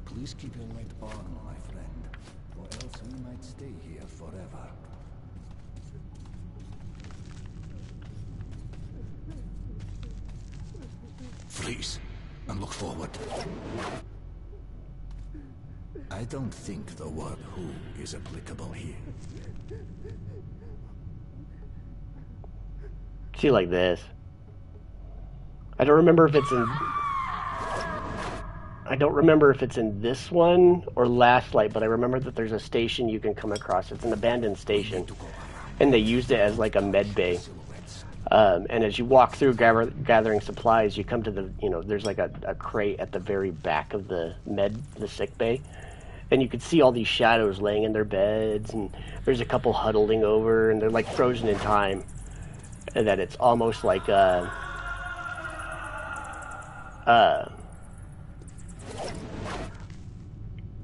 Please keep your light on, my friend, or else we might stay here forever. Freeze and look forward. I don't think the word who is applicable here. See, like this. I don't remember if it's in this one or Last Light, but I remember that there's a station you can come across. It's an abandoned station, and they used it as like a med bay. And as you walk through gathering supplies, you come to the, you know, there's like a crate at the very back of the sick bay. and you could see all these shadows laying in their beds, and there's a couple huddling over, and they're like frozen in time, and that it's almost like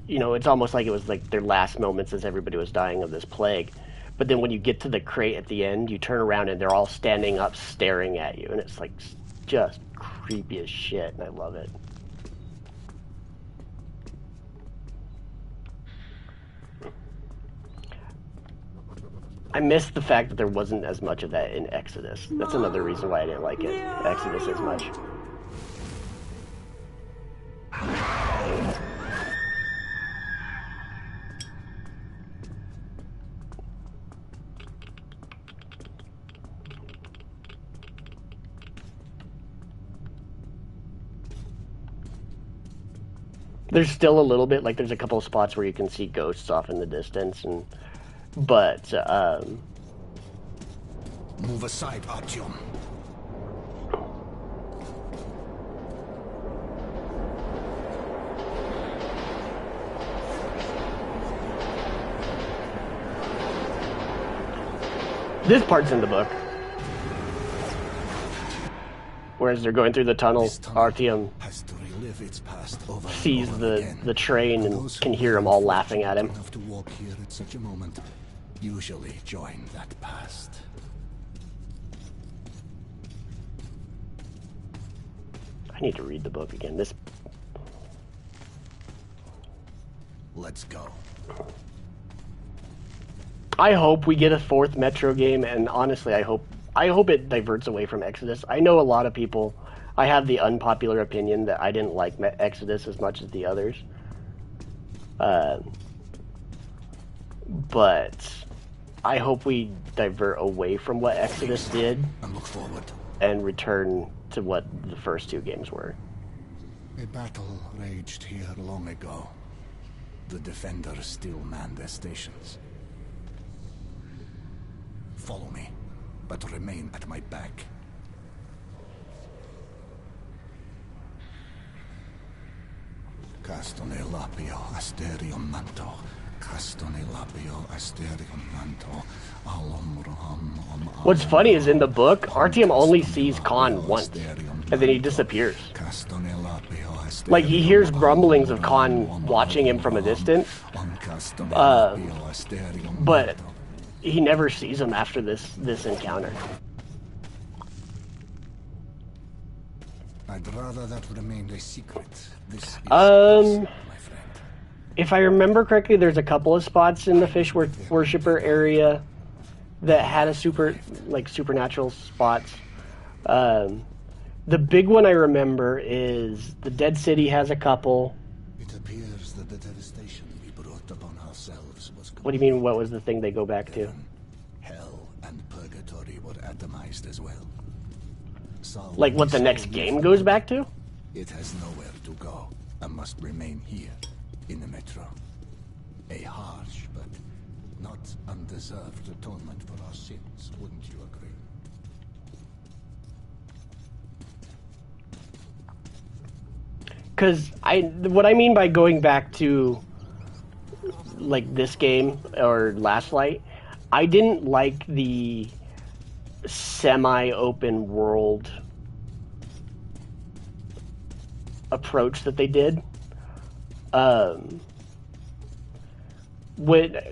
you know, it's almost like it was like their last moments as everybody was dying of this plague. But then when you get to the crate at the end, you turn around and they're all standing up staring at you, and it's like just creepy as shit, and I love it. I missed the fact that there wasn't as much of that in Exodus. That's another reason why I didn't like Exodus as much. There's still a little bit, like there's a couple of spots where you can see ghosts off in the distance, but move aside, Artyom. This part's in the book. Whereas they're going through the tunnel, Artyom sees the train and can hear them all laughing at him. Have to walk here at such a moment. Usually join that past. I need to read the book again. Let's go. I hope we get a 4th Metro game, and honestly, I hope it diverts away from Exodus. I know a lot of people. I have the unpopular opinion that I didn't like Exodus as much as the others. But I hope we divert away from what Exodus did and look forward and return to what the first 2 games were. A battle raged here long ago. The defenders still man their stations. Follow me, but remain at my back. Castone lapio asterium manto. Castone lapio asterium manto. What's funny is in the book, Artyom only sees Khan once, and then he disappears. Like, he hears grumblings of Khan watching him from a distance, but he never sees him after this encounter. I'd rather that remained a secret. This is if I remember correctly, there's a couple of spots in the fish worshipper area that had a supernatural spots. The big one I remember is the Dead City has a couple. It appears that the devastation we brought upon ourselves was. What do you mean? What was the thing they go back to? Hell and purgatory were atomized as well. So like what the next game goes back to? It has nowhere to go and must remain here in the Metro. A harsh but not undeserved atonement for our sins, wouldn't you agree? Because what I mean by going back to like this game or Last Light, I didn't like the semi-open world approach that they did. Don't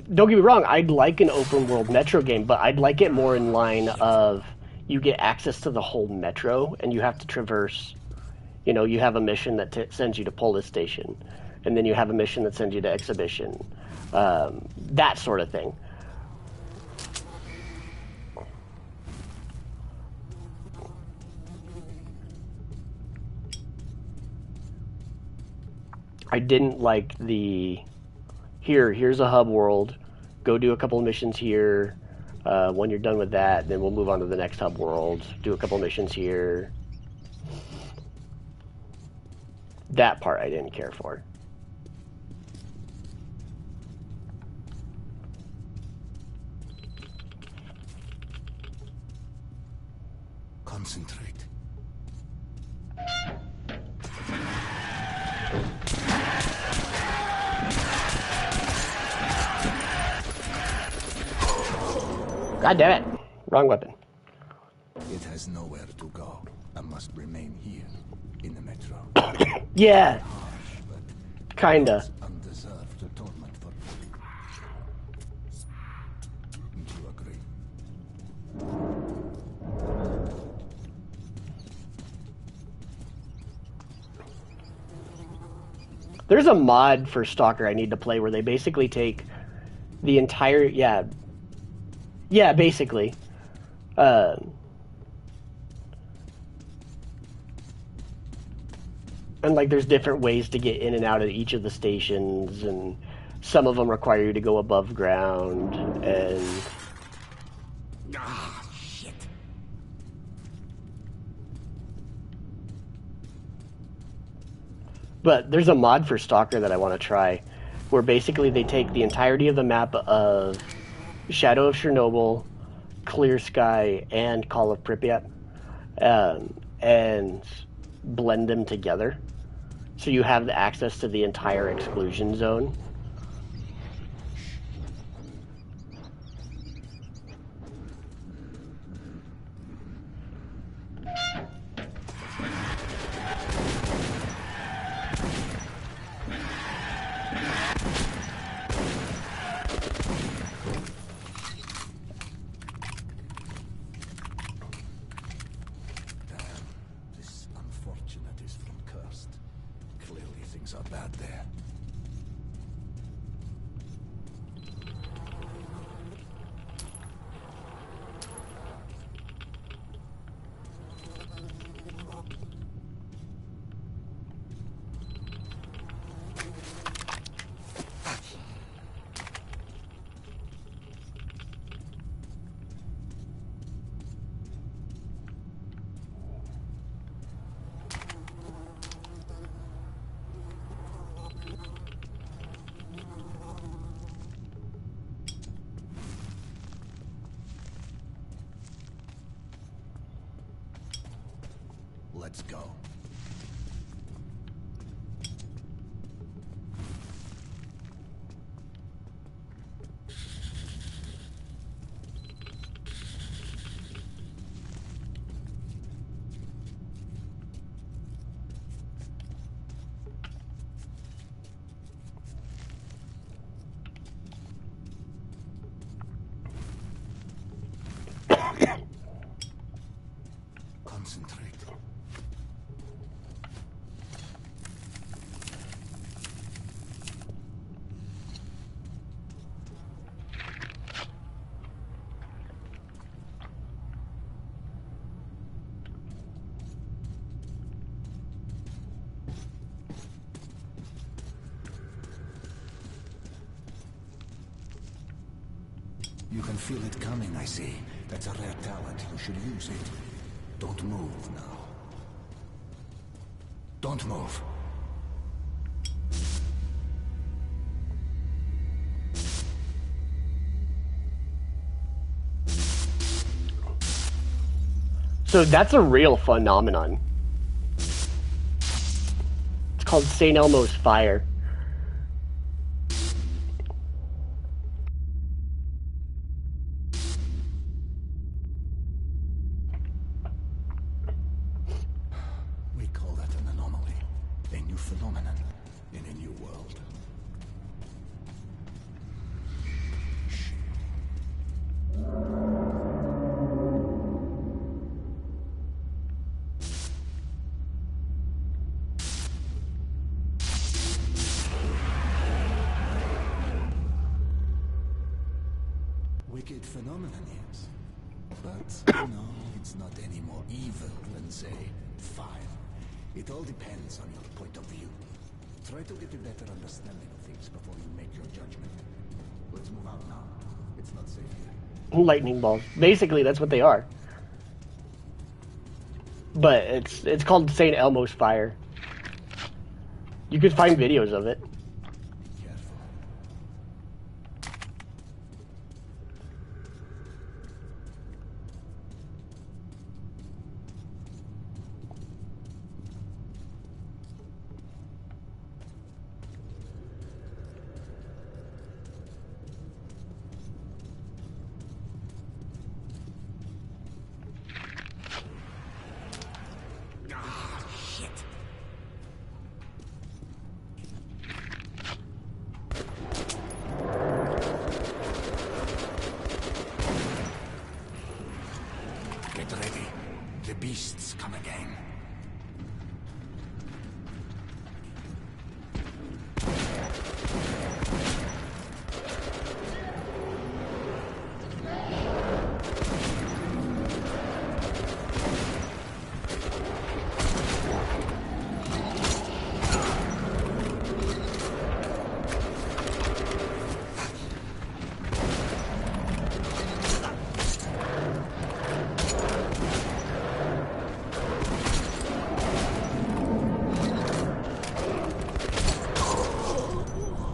get me wrong, I'd like an open world Metro game, but I'd like it more in line of you get access to the whole Metro and you have to traverse. You know, you have a mission that sends you to Police Station, and then you have a mission that sends you to Exhibition. That sort of thing. I didn't like the here's a hub world, go do a couple of missions here. When you're done with that, then we'll move on to the next hub world, do a couple of missions here. That part I didn't care for. Concentrate. God damn it. Wrong weapon. It has nowhere to go. I must remain here, in the metro. Yeah. Kinda. Undeserved atonement for... Do you agree? There's a mod for Stalker I need to play where they basically take the entire... Yeah, basically. And, like, there's different ways to get in and out of each of the stations, and some of them require you to go above ground, and... Ah, shit. But there's a mod for Stalker that I want to try, where basically they take the entirety of the map of Shadow of Chernobyl, Clear Sky, and Call of Pripyat, and blend them together. So you have the access to the entire exclusion zone. This unfortunate is from Cursed. Clearly things are bad there. Let's go. Concentrate. You can feel it coming, I see. That's a rare talent. You should use it. Don't move now. Don't move. So that's a real phenomenon. It's called St. Elmo's Fire. We call that an anomaly. A new phenomenon in a new world. Wicked phenomenon, yes. But no, it's not any more evil than, say, fire. It all depends on your point of view. Try to get a better understanding of things before you make your judgment. Let's move out now. It's not safe here. Lightning balls. Basically, that's what they are. But it's called St. Elmo's Fire. You could find videos of it.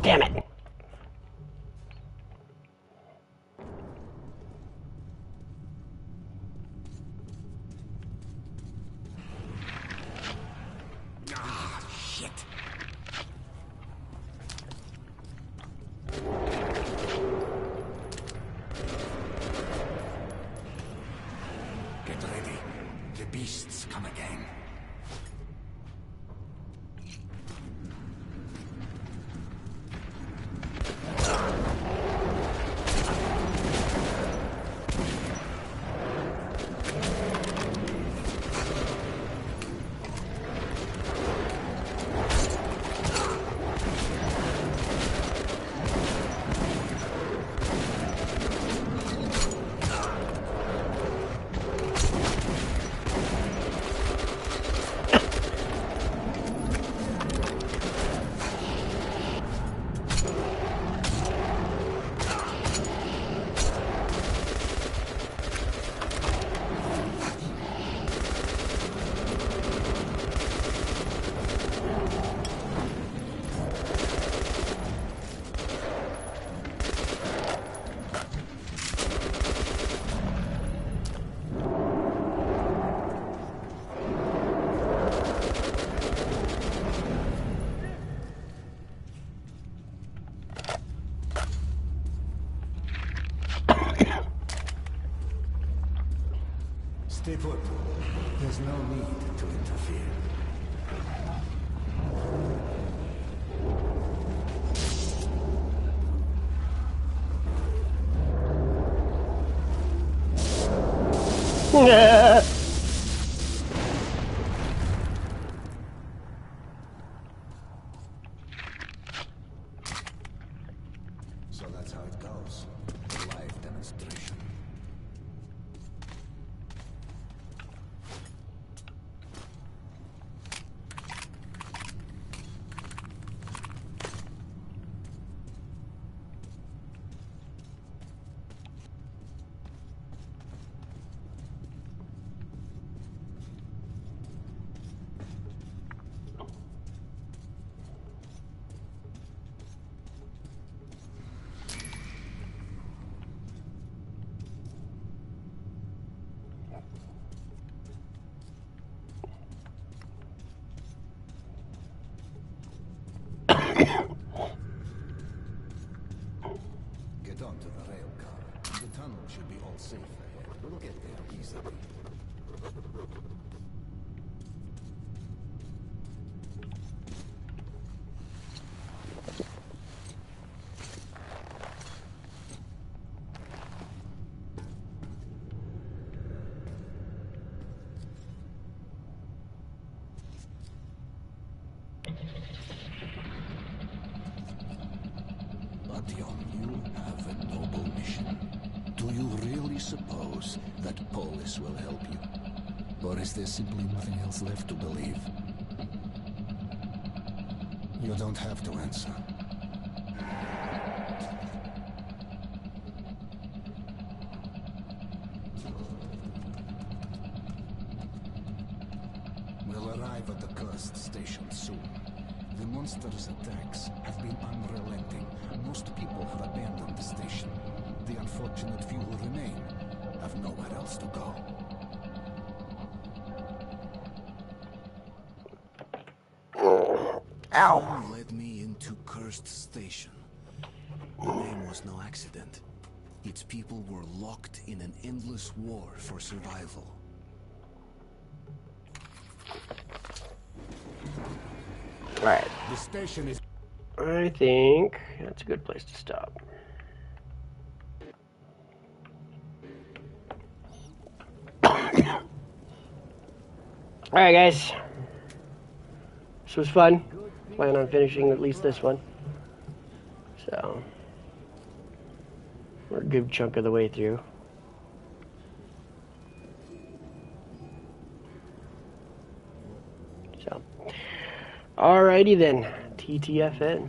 Damn it. Ah, shit. Get ready. The beasts come again. Stay put. There's no need to interfere. So that's how it goes. Live demonstration. Get onto the rail car. The tunnel should be all safe ahead. We'll get there easily. Artyom, you have a noble mission. Do you really suppose that Polis will help you? Or is there simply nothing else left to believe? You don't have to answer. We'll arrive at the cursed station soon. The monster's attacks have been unrelenting. Most people have abandoned the station. The unfortunate few who remain have nowhere else to go. Ow. Someone led me into Cursed Station. The name was no accident. Its people were locked in an endless war for survival. Alright. The station is... I think that's a good place to stop. Alright guys. This was fun. Plan on finishing at least this one. So we're a good chunk of the way through. So alrighty then. TTFN.